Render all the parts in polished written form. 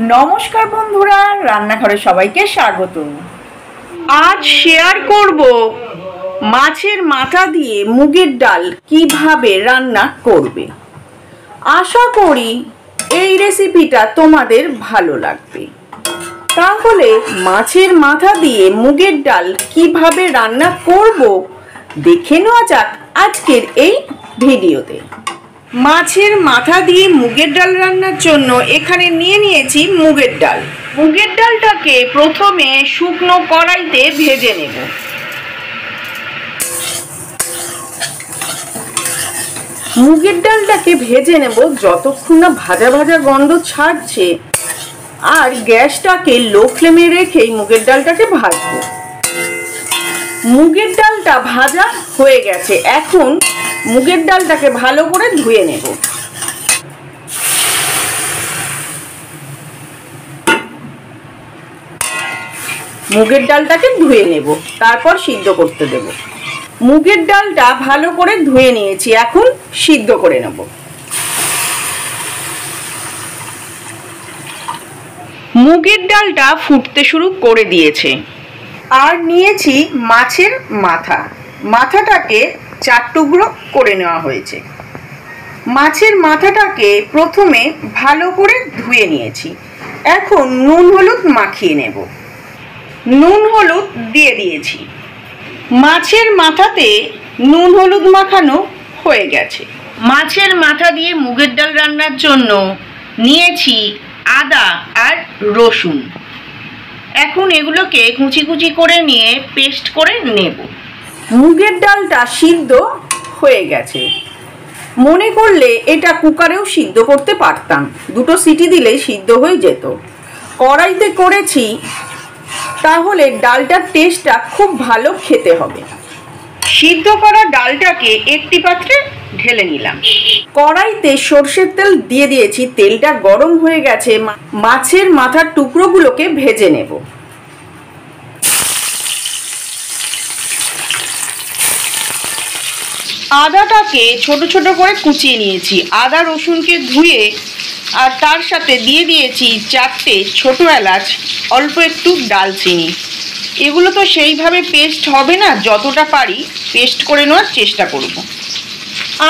নমস্কার বন্ধুরা, রান্নাঘরে সবাইকে স্বাগত। আজ শেয়ার করব মাছের মাথা দিয়ে মুগের ডাল কিভাবে রান্না করবে। আশা করি এই রেসিপিটা তোমাদের ভালো লাগবে। তাহলে মাছের মাথা দিয়ে মুগের ডাল কিভাবে রান্না করব দেখে নেওয়া যাক আজকের এই ভিডিওতে। মাছের মাথা দিয়ে মুগের ডাল রান্নার জন্য এখানে নিয়ে নিয়েছি মুগের ডাল। মুগের ডালটাকে প্রথমে শুকনো কড়াইতে ভেজে নেব। মুগের ডালটাকে ভেজে নেব যতক্ষণ না ভাজা ভাজা গন্ধ ছাড়ছে, আর গ্যাসটাকে লো ফ্লেমে রেখেই মুগের ডালটাকে ভাজবো। মুগের ডালটা ভাজা হয়ে গেছে, এখন মুগের ডালটাকে ভালো করে ধুয়ে নেব। মুগের ডালটাকে ধুয়ে নেব, তারপর সিদ্ধ করতে দেব। মুগের ডালটা ভালো করে ধুয়ে নিয়েছি, এখন সিদ্ধ করে নেব। মুগের ডালটা ফুটতে শুরু করে দিয়েছে। আর নিয়েছি মাছের মাথা। মাথাটাকে 4 টুকরো করে নেওয়া হয়েছে। মাছের মাথাটাকে প্রথমে ভালো করে ধুয়ে নিয়েছি। এখন নুন হলুদ মাখিয়ে নেব। নুন হলুদ দিয়ে দিয়েছি। মাছের মাথাতে নুন হলুদ মাখানো হয়ে গেছে। মাছের মাথা দিয়ে মুগের ডাল রান্নার জন্য নিয়েছি আদা আর রসুন। এখন এগুলোকে কুচি কুচি করে নিয়ে পেস্ট করে নেব। মুগের ডালটা সিদ্ধ হয়ে গেছে। মনে করলে এটা কুকারেও সিদ্ধ করতে পারতাম, 2টো সিটি দিলেই সিদ্ধ হয়ে যেত। কড়াইতে করেছি, তাহলে ডালটার টেস্টটা খুব ভালো খেতে হবে। সিদ্ধ করা ডালটাকে একটি পাত্রে ঢেলে নিলাম। কড়াইতে সর্ষের তেল দিয়ে দিয়েছি। তেলটা গরম হয়ে গেছে। মাছের মাথার টুকরোগুলোকে ভেজে নেব। আদাটাকে ছোট ছোট করে কুচিয়ে নিয়েছি। আদা রসুনকে ধুয়ে আর তার সাথে দিয়ে দিয়েছি 4টে ছোট এলাচ, অল্প একটু দালচিনি। এগুলো তো সেইভাবে পেস্ট হবে না, যতটা পারি পেস্ট করে নেওয়ার চেষ্টা করব।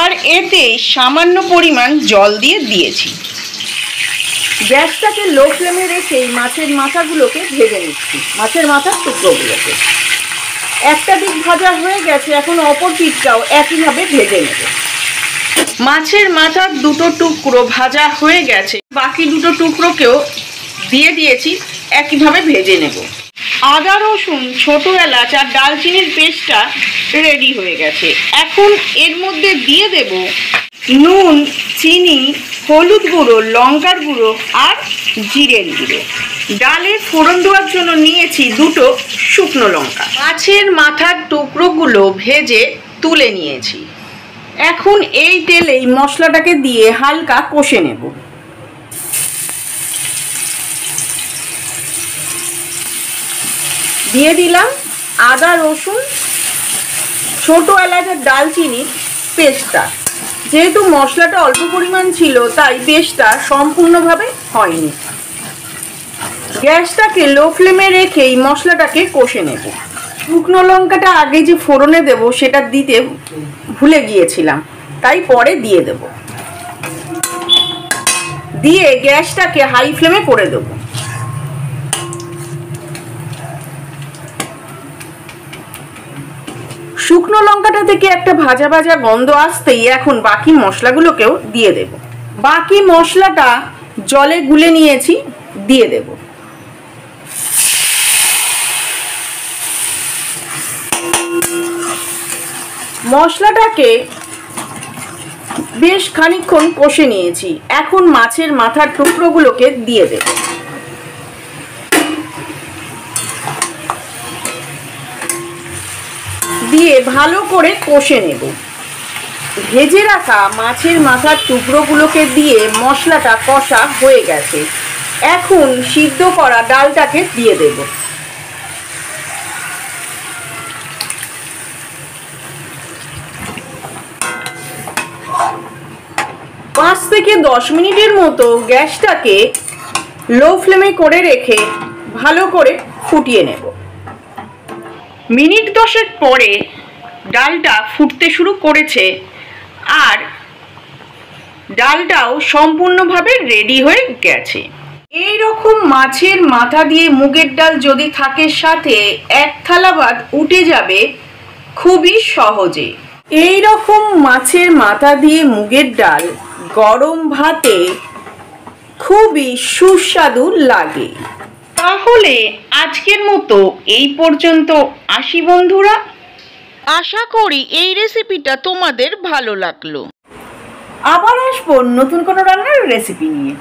আর এতে সামান্য পরিমাণ জল দিয়ে দিয়েছি। গ্যাসটাকে লো ফ্লেমে রেখেই মাছের মাথাগুলোকে ভেজে নিচ্ছি। মাছের মাথার টুকরোগুলোকে একটা দিক ভাজা হয়ে গেছে, এখন অপর দিকটাও একইভাবে ভেজে নেব। মাছের মাথার 2টো টুকরো ভাজা হয়ে গেছে, বাকি 2টো টুকরোকেও দিয়ে দিয়েছি, একইভাবে ভেজে নেব। আদা রসুন, ছোট এলাচ আর দালচিনির পেস্টটা রেডি হয়ে গেছে। এখন এর মধ্যে দিয়ে দেব নুন, চিনি, হলুদ গুঁড়ো, লঙ্কার গুঁড়ো আর জিরের গুঁড়ো। ডালে ফোড়ন দেওয়ার জন্য নিয়েছি 2টো শুকনো লঙ্কা। মাছের মাথার টুকরোগুলো ভেজে তুলে নিয়েছি। এখন এই তেলেই মশলাটাকে দিয়ে হালকা কষে নেব। দিয়ে দিলাম আদা রসুন, ছোট এলাচ আর দালচিনির পেস্টটা। যেহেতু মশলাটা অল্প পরিমাণ ছিল, তাই পেস্টটা সম্পূর্ণভাবে হয়নি। গ্যাসটাকে লো ফ্লেমে রেখেই মশলাটাকে কষে নেব। শুকনো লঙ্কাটা আগে যে ফোড়নে দেব সেটা দিতে ভুলে গিয়েছিলাম, তাই পরে দিয়ে দেব। দিয়ে গ্যাসটাকে হাই ফ্লেমে করে দেব। শুকনো লঙ্কাটা থেকে একটা ভাজা ভাজা গন্ধ আসতেই এখন বাকি মশলাগুলোকেও দিয়ে দেব। বাকি মশলাটা জলে গুলে নিয়েছি, দিয়ে দেব। মশলাটাকে বেশ খানিকক্ষণ কষে নিয়েছি। এখন মাছের মাথার টুকরোগুলোকে দিয়ে দেব। দিয়ে ভালো করে কষে নেব। ভেজে রাখা মাছের মাথার টুকরোগুলোকে দিয়ে মশলাটা কষা হয়ে গেছে। এখন সিদ্ধ করা ডালটাকে দিয়ে দেব। 5 থেকে 10 মিনিটের মতো গ্যাসটাকে লো ফ্লেমে করে রেখে ভালো করে ফুটিয়ে নেব। মিনিট 10 পরে ডালটা ফুটতে শুরু করেছে আর ডালটাও সম্পূর্ণভাবে রেডি হয়ে গেছে। এই রকম মাছের মাথা দিয়ে মুগের ডাল যদি থাকে সাথে এক থালা ভাত উঠে যাবে খুবই সহজে। এই রকম মাছের মাথা দিয়ে মুগের ডাল গরম ভাতে খুবই সুস্বাদু লাগে। তাহলে আজকের মতো এই পর্যন্ত আসি বন্ধুরা। আশা করি এই রেসিপিটা তোমাদের ভালো লাগলো। আবার আসবো নতুন কোনো রান্নার রেসিপি নিয়ে।